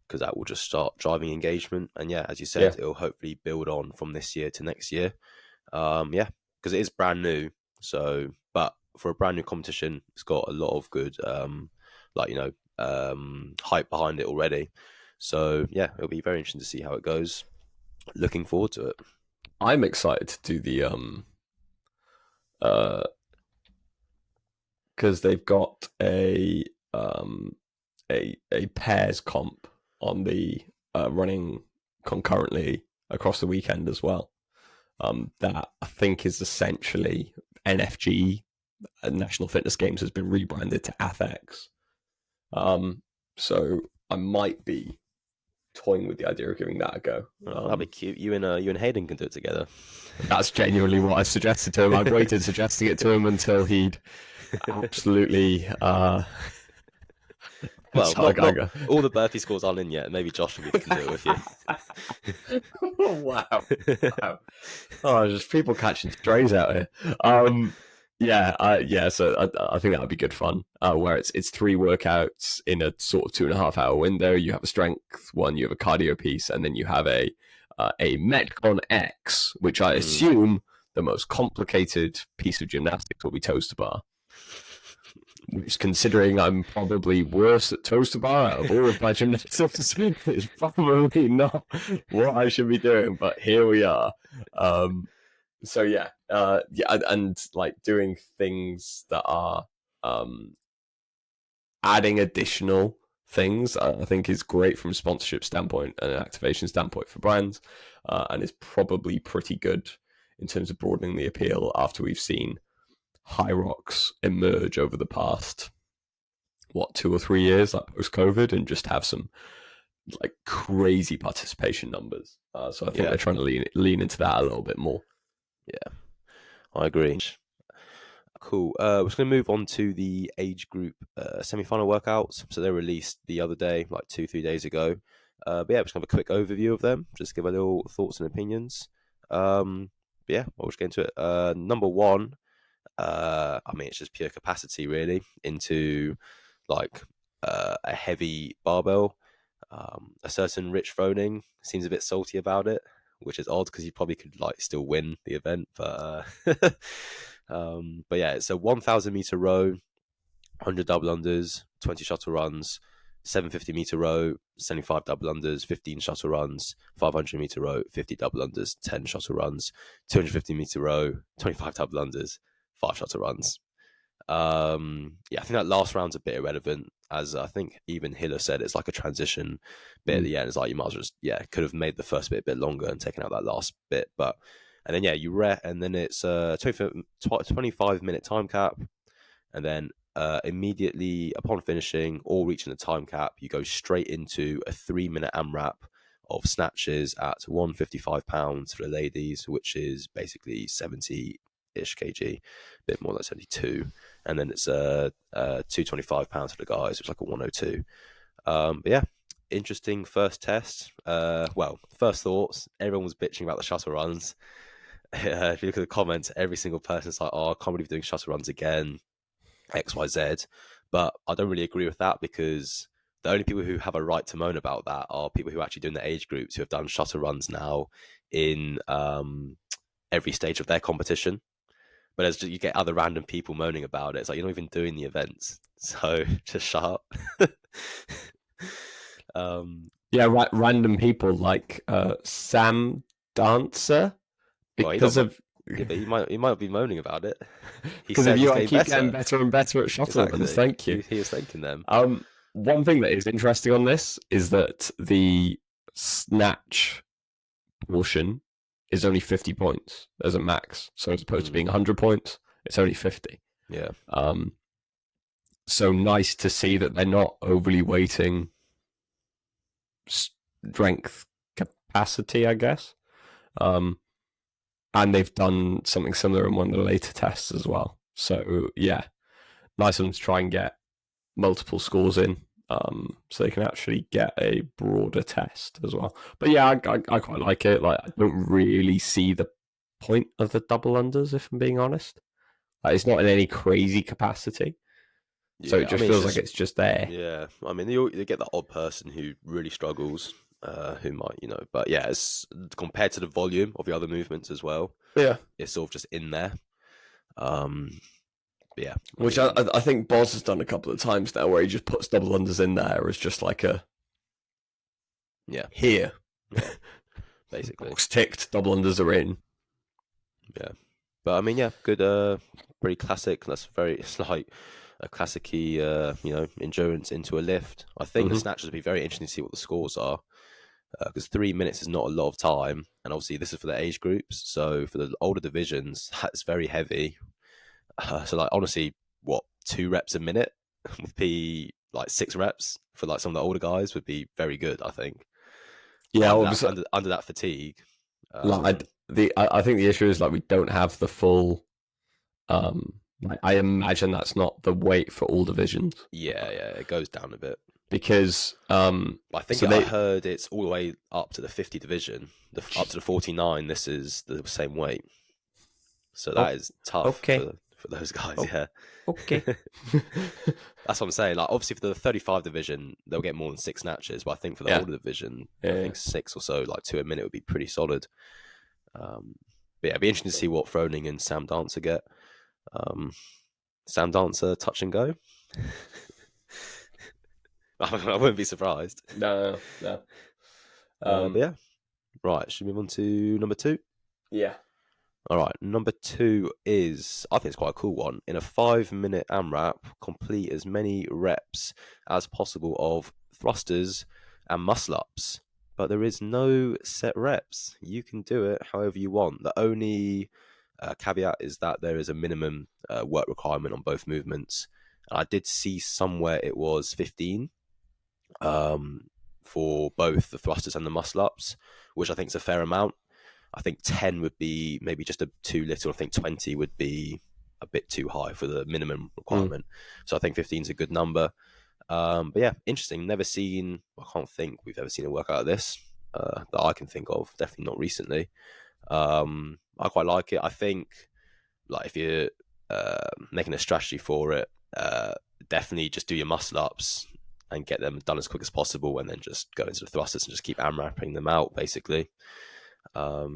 because that will just start driving engagement. And yeah, as you said, it'll hopefully build on from this year to next year. Yeah, because it is brand new. So, but for a brand new competition, it's got a lot of good, hype behind it already. So yeah, it'll be very interesting to see how it goes. Looking forward to it. I'm excited to do the because they've got a pairs comp on the running concurrently across the weekend as well. That I think is essentially NFG, National Fitness Games, has been rebranded to AthX. So I might be toying with the idea of giving that a go. That'd be cute. You and Hayden can do it together. That's genuinely what I suggested to him. I waited suggesting it to him until he'd absolutely. Well, all the birthday scores aren't in yet. Maybe Josh can do it with you. Wow. Oh, just people catching strays out here. Yeah. So I think that would be good fun. Where it's 3 workouts in a sort of 2.5 hour window. You have a strength one, you have a cardio piece, and then you have a Metcon X, which I assume the most complicated piece of gymnastics will be toes to bar. Which, considering I'm probably worse at toes to bar out of all of my gymnastics, is probably not what I should be doing. But here we are. So yeah, and like doing things that are adding additional things, I think is great from a sponsorship standpoint and an activation standpoint for brands, and is probably pretty good in terms of broadening the appeal after we've seen High Rocks emerge over the past 2 or 3 years, like post-COVID, and just have some like crazy participation numbers. So I think they're trying to lean into that a little bit more. Yeah, I agree. Cool. We're just going to move on to the age group semi-final workouts. So they were released the other day, like 2-3 days ago. But yeah, we're just going to have a quick overview of them, just give a little thoughts and opinions. But yeah, we'll just get into it. Number 1, I mean, it's just pure capacity, really, into like a heavy barbell. A certain Rich Froning seems a bit salty about it, which is odd because he probably could like still win the event, but yeah, it's a 1,000 meter row, 100 double unders, 20 shuttle runs, 750 meter row, 75 double unders, 15 shuttle runs, 500 meter row, 50 double unders, 10 shuttle runs, 250 meter row, 25 double unders, 5 shuttle runs. Yeah, I think that last round's a bit irrelevant, as I think even Hiller said it's like a transition bit at the end. It's like you might as well just, could have made the first bit a bit longer and taken out that last bit. But, and then, you and then it's a 25-minute time cap. And then immediately upon finishing or reaching the time cap, you go straight into a 3-minute AMRAP of snatches at 155 pounds for the ladies, which is basically 70 ish kg, a bit more like 72, and then it's 225 pounds for the guys, which is like a 102. But yeah, interesting first test. Well, first thoughts. Everyone was bitching about the shuttle runs. If you look at the comments, every single person's like, "Oh, I can't believe doing shuttle runs again." X, Y, Z. But I don't really agree with that, because the only people who have a right to moan about that are people who are actually doing the age groups, who have done shuttle runs now in every stage of their competition. But as you get other random people moaning about it, it's like you're not even doing the events, so just shut up. Yeah, random people like Sam Dancer Well, because of yeah, but he might be moaning about it. He because of said he's you. I getting keep better. getting better and better at shuttle runs. Exactly. Thank you. He was thanking them. One thing that is interesting on this is that the snatch portion is only 50 points as a max. So as opposed to being 100 points, it's only 50. Yeah. So nice to see that they're not overly weighting strength capacity, I guess. And they've done something similar in one of the later tests as well. So yeah, nice of them to try and get multiple scores in, so they can actually get a broader test as well. But yeah, I quite like it. Like, I don't really see the point of the double unders, if I'm being honest. Like, it's not in any crazy capacity, so Yeah, it just feels like it's just there. Yeah, I mean, you get that odd person who really struggles, who might, but yeah, it's compared to the volume of the other movements as well. Yeah, It's sort of just in there. But yeah, which I think Boz has done a couple of times now, where he just puts double unders in there as just like a here, basically box ticked, double unders are in. Yeah, but I mean, yeah, good, pretty classic. It's like a classic-y, endurance into a lift. I think the snatches would be very interesting to see what the scores are, because 3 minutes is not a lot of time, and obviously this is for the age groups. So for the older divisions, that's very heavy. So like, honestly, what, 2 reps a minute would be like 6 reps for like some of the older guys would be very good, I think. Yeah, under that fatigue. I think the issue is like we don't have the full. I imagine that's not the weight for all divisions. Yeah, it goes down a bit because I think I heard it's all the way up to the 50 division, up to the 49. This is the same weight, so that is tough for those guys. Yeah, okay. That's what I'm saying. Like, obviously for the 35 division, they'll get more than 6 snatches, but I think for the older division, I think 6 or so, like 2 a minute, would be pretty solid. But yeah, it'd be interesting to see what Froning and Sam Dancer get. Sam Dancer, touch and go. I wouldn't be surprised. No. But yeah, right. Should we move on to number 2? Yeah. All right. Number 2 is, I think it's quite a cool one. In a 5-minute AMRAP, complete as many reps as possible of thrusters and muscle ups, but there is no set reps. You can do it however you want. The only caveat is that there is a minimum work requirement on both movements. I did see somewhere it was 15 for both the thrusters and the muscle ups, which I think is a fair amount. I think 10 would be maybe just too little. I think 20 would be a bit too high for the minimum requirement. So I think 15 is a good number. But yeah, interesting. I can't think we've ever seen a workout like this that I can think of. Definitely not recently. I quite like it. I think, like, if you're making a strategy for it, definitely just do your muscle ups and get them done as quick as possible, and then just go into the thrusters and just keep AMRAPing them out, basically. That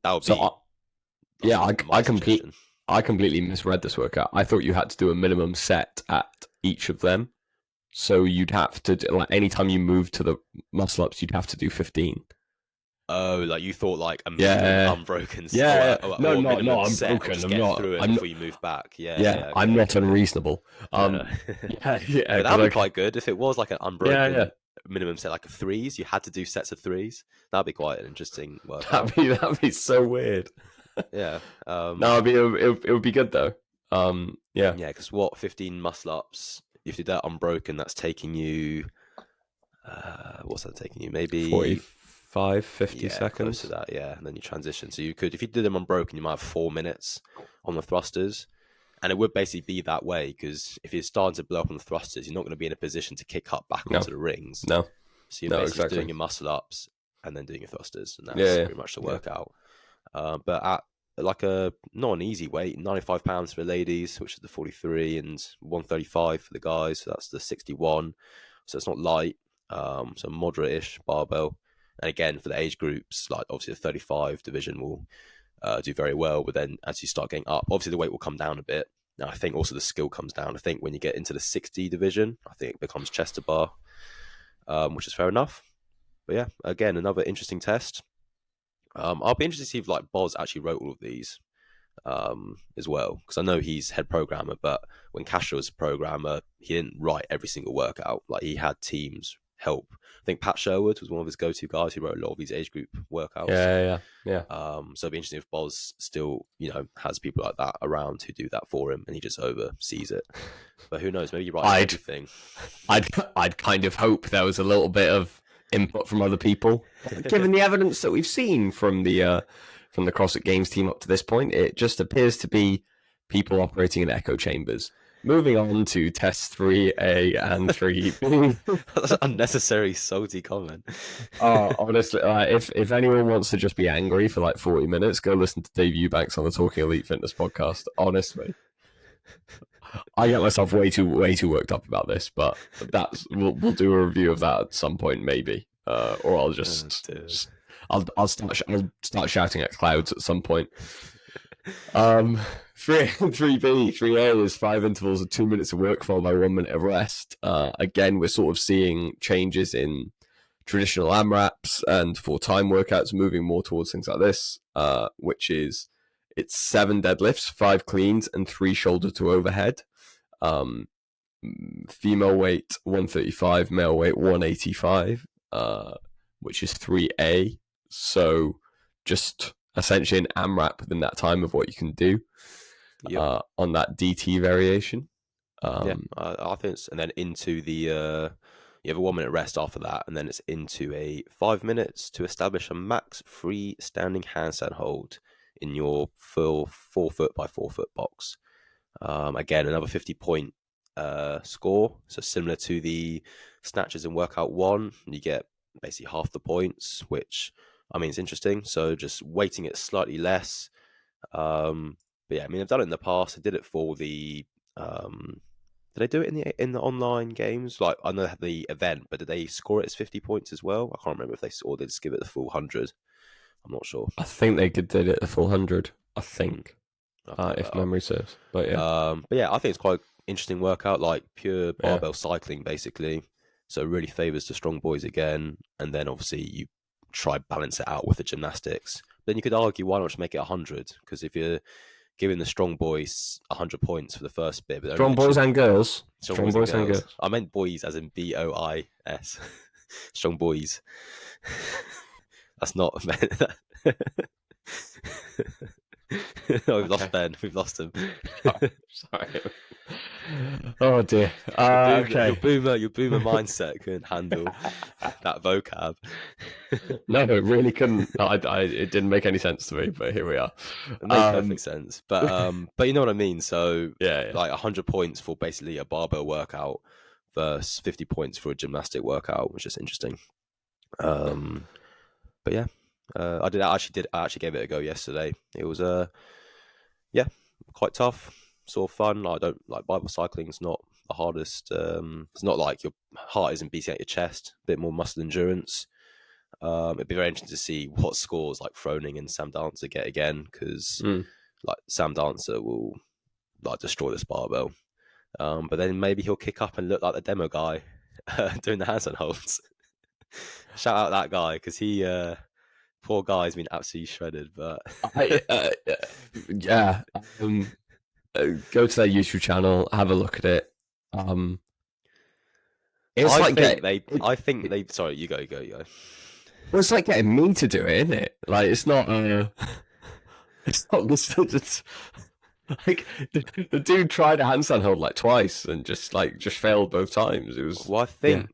would be. I completely misread this workout. I thought you had to do a minimum set at each of them. So you'd have to, like, anytime you move to the muscle ups, you'd have to do 15. Oh, like you thought, like a minimum unbroken. Yeah, not unbroken. I'm not through it before you move back. Yeah, I'm not unreasonable. Yeah, that would be quite good if it was like an unbroken minimum set, like a 3s. You had to do sets of 3s. That'd be quite an interesting workout. That'd be so weird. Yeah. No, it would be good though. Yeah, because 15 muscle ups? If you do that unbroken, that's taking you. What's that taking you? Maybe 50 Yeah, close seconds. to that. Yeah, and then you transition. So you could, if you did them unbroken, you might have 4 minutes on the thrusters, and it would basically be that way because if you're starting to blow up on the thrusters, you're not going to be in a position to kick up back No, onto the rings. no, So you're no, basically just doing exactly. your muscle ups and then doing your thrusters, and Yeah, that's yeah, pretty much the yeah. workout. But at like a not an easy weight, 95 pounds for the ladies, which is the 43, and 135 for the guys. So that's the 61. So it's not light. So moderate-ish barbell. And again, for the age groups, like obviously the 35 division will do very well. But then as you start getting up, obviously the weight will come down a bit. Now I think also the skill comes down. I think when you get into the 60 division, I think it becomes chest to bar, which is fair enough. But yeah, again, another interesting test. I'll be interested to see if like Boz actually wrote all of these as well, because I know he's head programmer, but when Castro was a programmer, he didn't write every single workout. Like he had teams help. I think Pat Sherwood was one of his go-to guys who wrote a lot of these age group workouts. Yeah, yeah, So it'd be interesting if Boz still, has people like that around who do that for him, and he just oversees it. But who knows? Maybe he writes everything. I'd kind of hope there was a little bit of input from other people, given the evidence that we've seen from the CrossFit Games team up to this point. It just appears to be people operating in echo chambers. Moving on to test 3A and 3B. That's an unnecessary salty comment. Honestly, if anyone wants to just be angry for like 40 minutes, go listen to Dave Eubanks on the Talking Elite Fitness podcast. Honestly, I get myself way too worked up about this, but we'll do a review of that at some point, maybe, or I'll I'll start shouting at clouds at some point. 3B, 3A is 5 intervals of 2 minutes of work followed by 1 minute of rest. Again, we're sort of seeing changes in traditional AMRAPs and for time workouts, moving more towards things like this, which is it's 7 deadlifts, 5 cleans, and 3 shoulder to overhead. Female weight 135, male weight 185, which is 3A. So just essentially an AMRAP within that time of what you can do on that DT variation. I think it's, and then into the you have a 1 minute rest after that, and then it's into a 5 minutes to establish a max freestanding handstand hold in your full 4 foot by 4 foot box. Again, another 50-point score, so similar to the snatches in workout 1, you get basically half the points, which I mean it's interesting. So just weighting it slightly less. But yeah, I mean I've done it in the past. I did it for the did they do it in the online games? Like I know the event, but did they score it as 50 points as well? I can't remember if they did just give it the full 100. I'm not sure. I think they did it the full 100. I think, if memory serves. But yeah, I think it's quite interesting workout, like pure barbell cycling basically. So it really favors the strong boys again, and then obviously you try balance it out with the gymnastics. Then you could argue why not just make it 100? Because if you're giving the strong boys 100 points for the first bit, but strong boys and girls, strong boys and girls. I meant boys as in BOIS. Strong boys. That's not we've lost Ben. We've lost him. Sorry. Oh dear. Okay. Your boomer mindset couldn't handle that vocab. No, it really couldn't. It didn't make any sense to me, but here we are. It makes perfect sense. But you know what I mean? So yeah. Like 100 points for basically a barbell workout versus 50 points for a gymnastic workout, which is interesting. But yeah. I actually gave it a go yesterday. It was quite tough, sort of fun. I don't like barbell cycling. It's not the hardest. It's not like your heart isn't beating at your chest. A bit more muscle endurance. It'd be very interesting to see what scores like Froning and Sam Dancer get again, because like Sam Dancer will like destroy this barbell. But then maybe he'll kick up and look like the demo guy doing the handstand holds. Shout out that guy, because he poor guy's been absolutely shredded. But yeah, go to their YouTube channel, have a look at it. It's I think they. Sorry, you go. Well, it's like getting me to do it, isn't it? Like it's not. It's not. It's like the dude tried a handstand hold like twice and just failed both times. It was. Well, I think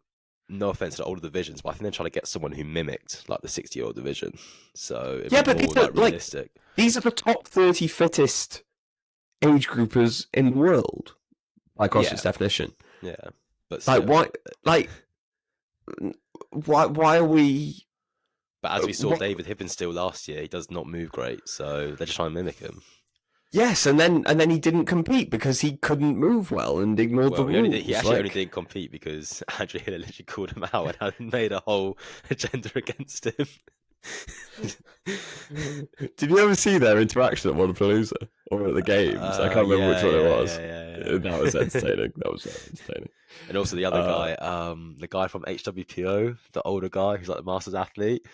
no offense to the older divisions, but I think they're trying to get someone who mimicked like the 60-year-old division, so it'd Yeah, be but more these are like realistic. these are the top 30 fittest age groupers in the world by CrossFit's definition. Yeah, but Like, still. why? Like, why are we? But as we saw What? David Hippenstall last year, he does not move great, so they're just trying to mimic him. Yes, and then he didn't compete because he couldn't move well and ignored the rules. He actually only didn't compete because Andrew Hiller literally called him out and had made a whole agenda against him. Did you ever see their interaction at Wodapalooza or at the games? I can't remember which one it was. Yeah. That was entertaining. That was entertaining. And also the other guy, the guy from HWPO, the older guy who's like the Masters athlete.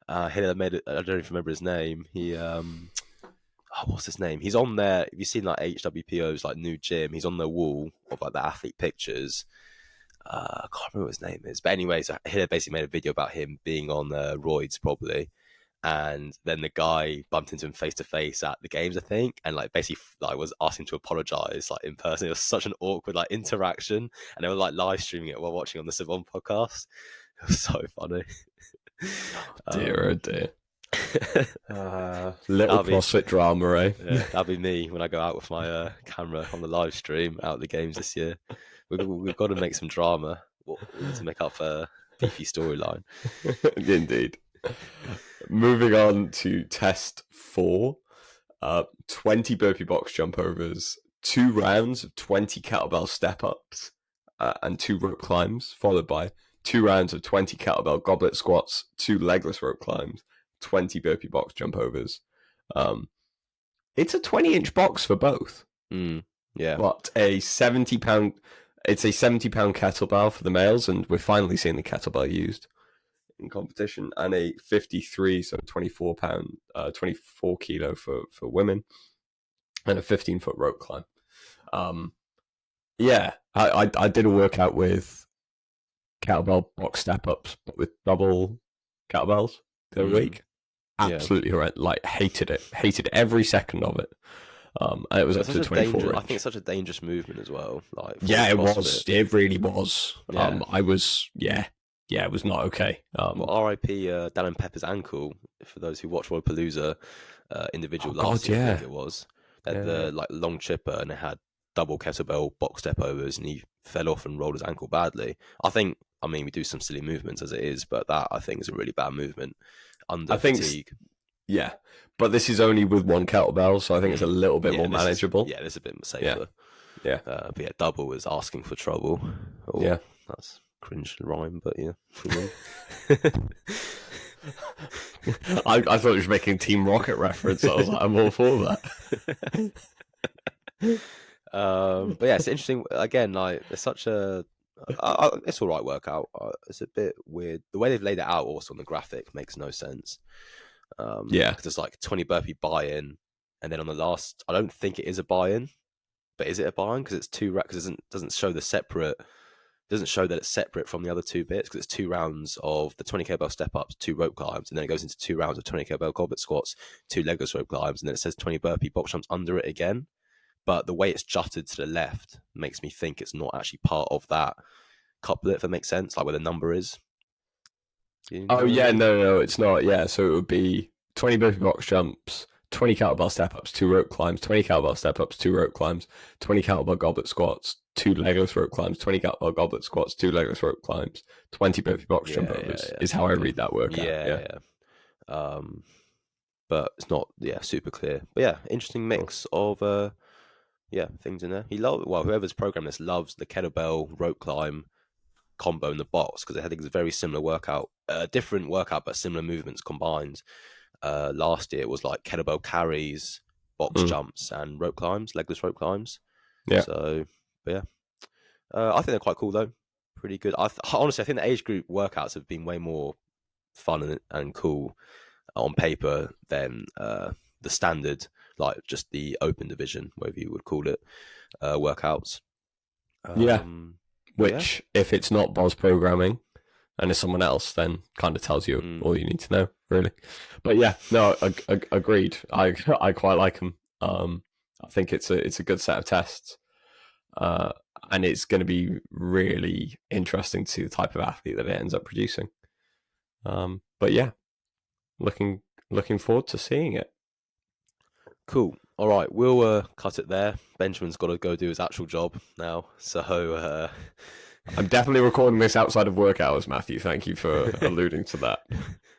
Hiller made it. I don't even remember his name. He what's his name? He's on there. If you've seen like HWPO's like new gym, he's on the wall of like the athlete pictures. I can't remember what his name is, but anyway, so Hiller basically made a video about him being on roids probably, and then the guy bumped into him face to face at the games, I think, and like basically like was asking to apologize like in person. It was such an awkward like interaction, and they were like live streaming it while watching on the Savon podcast. It was so funny. Dear oh dear. Little CrossFit drama, eh? Yeah, that'll be me when I go out with my camera on the live stream out at the games this year. We've got to make some drama. We need to make up a beefy storyline. Indeed. Moving on to test 4, 20 burpee box jump overs, 2 rounds of 20 kettlebell step ups, and 2 rope climbs, followed by 2 rounds of 20 kettlebell goblet squats, 2 legless rope climbs, 20 burpee box jump overs. It's a 20-inch box for both. Yeah. But it's a 70-pound kettlebell for the males, and we're finally seeing the kettlebell used in competition, and a 53, so 24 kilo for women, and a 15-foot rope climb. I did a workout with kettlebell box step ups, but with double kettlebells the other week. Absolutely horrendous. Like, hated every second of it. And it was up to 24 I think it's such a dangerous movement as well. Like, it was. It really was. Yeah. It was not okay. R.I.P. Dan and Pepper's ankle. For those who watch Wodapalooza, individual last year, I think it was. They had the like long chipper, and it had double kettlebell box step overs, and he fell off and rolled his ankle badly. I mean, we do some silly movements as it is, but that I think is a really bad movement under fatigue. Yeah, but this is only with one kettlebell, so I think it's a little bit more manageable. This is a bit safer. Yeah. But yeah, double was asking for trouble. That's cringe rhyme, but yeah. I thought he was making Team Rocket reference. So I was like, I'm all for that. But yeah, it's interesting. Again, like it's such a it's all right workout. It's a bit weird the way they've laid it out. Also on the graphic makes no sense. Because it's like 20 burpee buy-in, and then on the last, I don't think it is a buy-in, but is it a buy-in? Because it's 2 reps. Because it doesn't show the separate. Doesn't show that it's separate from the other 2 bits, because it's 2 rounds of the 20 kettlebell step ups, 2 rope climbs, and then it goes into 2 rounds of 20 kettlebell goblet squats, 2 legless rope climbs, and then it says 20 burpee box jumps under it again. But the way it's jutted to the left makes me think it's not actually part of that couplet, if that makes sense, like where the number is. Oh, yeah, no, it's not. Yeah, so it would be 20 burpee box jumps, 20 kettlebell step ups, 2 rope climbs, 20 kettlebell step ups, 2 rope climbs, 20 kettlebell goblet squats, 2 legless rope climbs, 20 kettlebell goblet squats, 2 legless rope climbs, 20 burpee box jump overs is how I read that workout. Yeah. But it's not super clear. But yeah, interesting mix of things in there. Whoever's programmed this loves the kettlebell rope climb combo in the box, because I think it's a very similar workout, different workout but similar movements combined. Last year it was like kettlebell carries, box jumps, and rope climbs, legless rope climbs. So, but yeah, I think they're quite cool though. Pretty good. Honestly, I think the age group workouts have been way more fun and cool on paper than the standard, like just the open division, whatever you would call it, workouts. Which, if it's not Boz programming and it's someone else, then kind of tells you all you need to know, really. But yeah, no, agreed. I quite like them. I think it's a good set of tests. and it's going to be really interesting to see the type of athlete that it ends up producing. But yeah, looking forward to seeing it. Cool. All right, we'll cut it there. Benjamin's got to go do his actual job now, so I'm definitely recording this outside of work hours, Matthew. Thank you for alluding to that.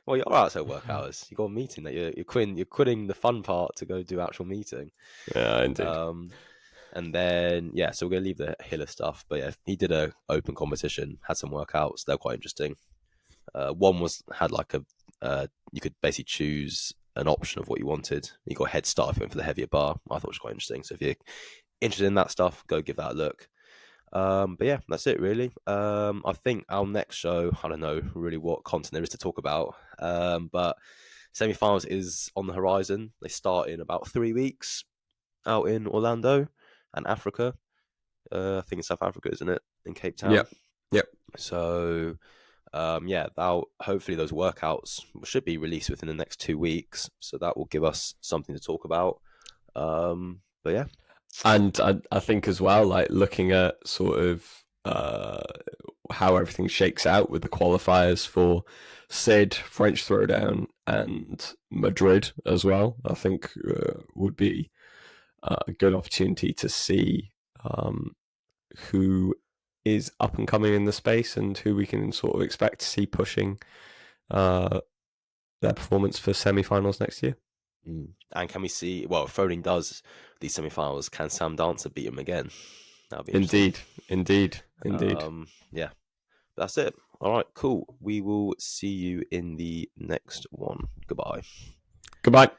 well, you're outside work hours. You got a meeting that you're quitting. You're quitting the fun part to go do actual meeting. Yeah, indeed. And then yeah, so we're gonna leave the Hiller stuff. But yeah, he did a open competition, had some workouts. They're quite interesting. One had like a you could basically choose an option of what you wanted. You got a head start if you went for the heavier bar. I thought it was quite interesting. So if you're interested in that stuff, go give that a look. But yeah, that's it really. I think our next show, I don't know really what content there is to talk about. But semi-finals is on the horizon. They start in about 3 weeks out in Orlando and Africa. I think it's South Africa, isn't it? In Cape Town. Yep. Yep. So yeah, hopefully those workouts should be released within the next 2 weeks. So that will give us something to talk about. But yeah. And I think as well, like looking at sort of how everything shakes out with the qualifiers for Sid, French Throwdown, and Madrid as well, I think would be a good opportunity to see who is up and coming in the space and who we can sort of expect to see pushing their performance for semi-finals next year. And can we see, well, if Froning does these semi-finals, can Sam Dancer beat him again? That'll be Indeed. Yeah, that's it. All right, cool. We will see you in the next one. Goodbye. Goodbye.